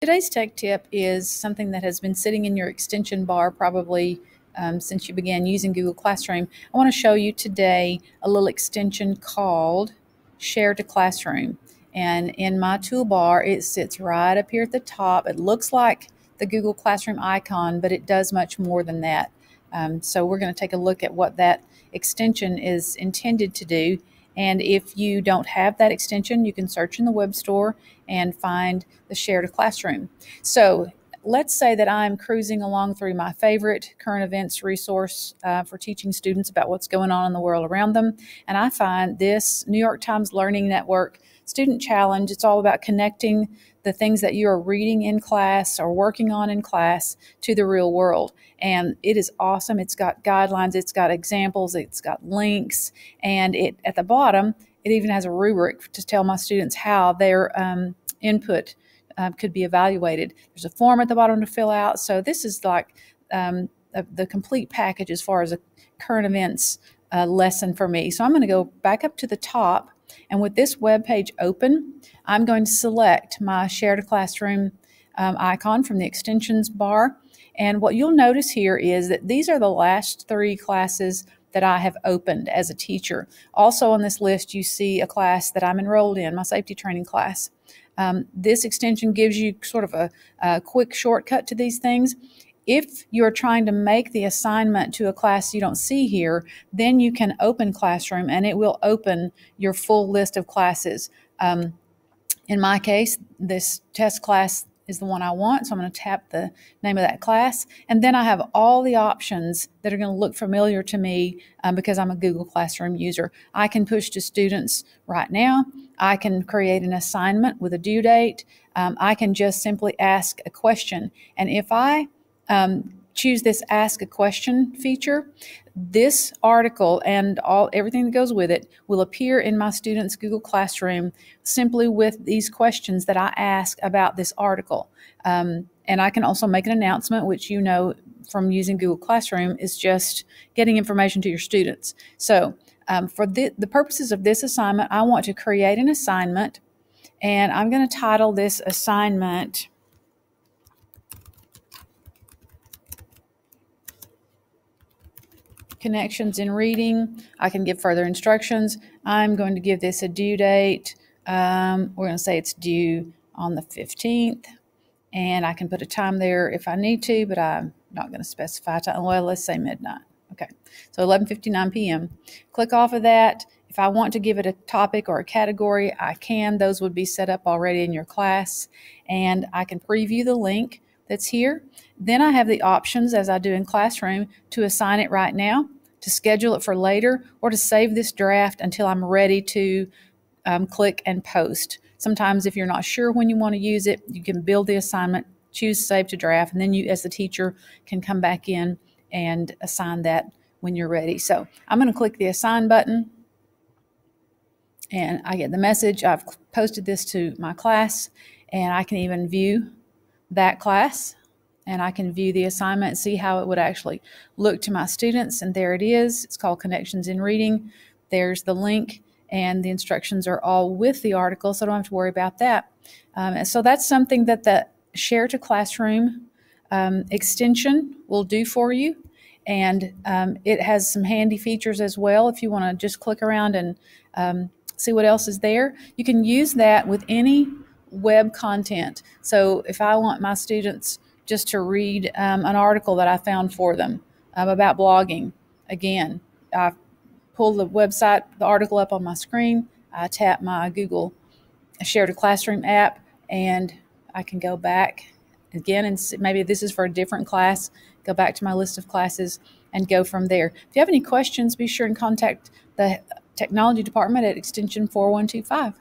Today's tech tip is something that has been sitting in your extension bar probably since you began using Google Classroom. I want to show you today a little extension called Share to Classroom. And in my toolbar, it sits right up here at the top. It looks like the Google Classroom icon, but it does much more than that. So we're going to take a look at what that extension is intended to do. And if you don't have that extension, you can search in the web store and find the Share to Classroom. So let's say that I'm cruising along through my favorite current events resource for teaching students about what's going on in the world around them. And I find this New York Times Learning Network Student Challenge. It's all about connecting the things that you are reading in class or working on in class to the real world. And it is awesome. It's got guidelines, it's got examples, it's got links, and at the bottom, it even has a rubric to tell my students how their input could be evaluated. There's a form at the bottom to fill out. So this is like the complete package as far as a current events lesson for me. So I'm going to go back up to the top, and with this web page open, I'm going to select my Share to Classroom icon from the extensions bar. And what you'll notice here is that these are the last 3 classes that I have opened as a teacher. Also on this list, you see a class that I'm enrolled in, my safety training class. This extension gives you sort of a quick shortcut to these things. If you're trying to make the assignment to a class you don't see here, then you can open Classroom and it will open your full list of classes. In my case, this test class is the one I want, so I'm going to tap the name of that class, and then I have all the options that are going to look familiar to me because I'm a Google Classroom user. I can push to students right now. I can create an assignment with a due date. I can just simply ask a question, and if I choose this Ask a Question feature, this article and everything that goes with it will appear in my students' Google Classroom simply with these questions that I ask about this article. And I can also make an announcement, which you know from using Google Classroom is just getting information to your students. So for the purposes of this assignment, I want to create an assignment, and I'm going to title this assignment Connections in Reading. I can give further instructions. I'm going to give this a due date. We're going to say it's due on the 15th, and I can put a time there if I need to, but I'm not going to specify time. Well, let's say midnight. Okay, so 11:59 p.m. Click off of that. If I want to give it a topic or a category, I can. Those would be set up already in your class, and I can preview the link that's here. Then I have the options, as I do in Classroom, to assign it right now, to schedule it for later, or to save this draft until I'm ready to click and post. Sometimes if you're not sure when you want to use it, you can build the assignment, choose Save to Draft, and then you as the teacher can come back in and assign that when you're ready. So I'm going to click the Assign button, and I get the message. I've posted this to my class, and I can even view that class, and I can view the assignment and see how it would actually look to my students. And there it is. It's called Connections in Reading. There's the link, and the instructions are all with the article, so I don't have to worry about that. So that's something that the Share to Classroom extension will do for you. And it has some handy features as well if you want to just click around and see what else is there. You can use that with any web content. So if I want my students just to read an article that I found for them about blogging, again, I pull the website, the article up on my screen, I tap my Google Share to Classroom app, and I can go back again, and maybe this is for a different class, go back to my list of classes and go from there. If you have any questions, be sure and contact the Technology Department at extension 4125.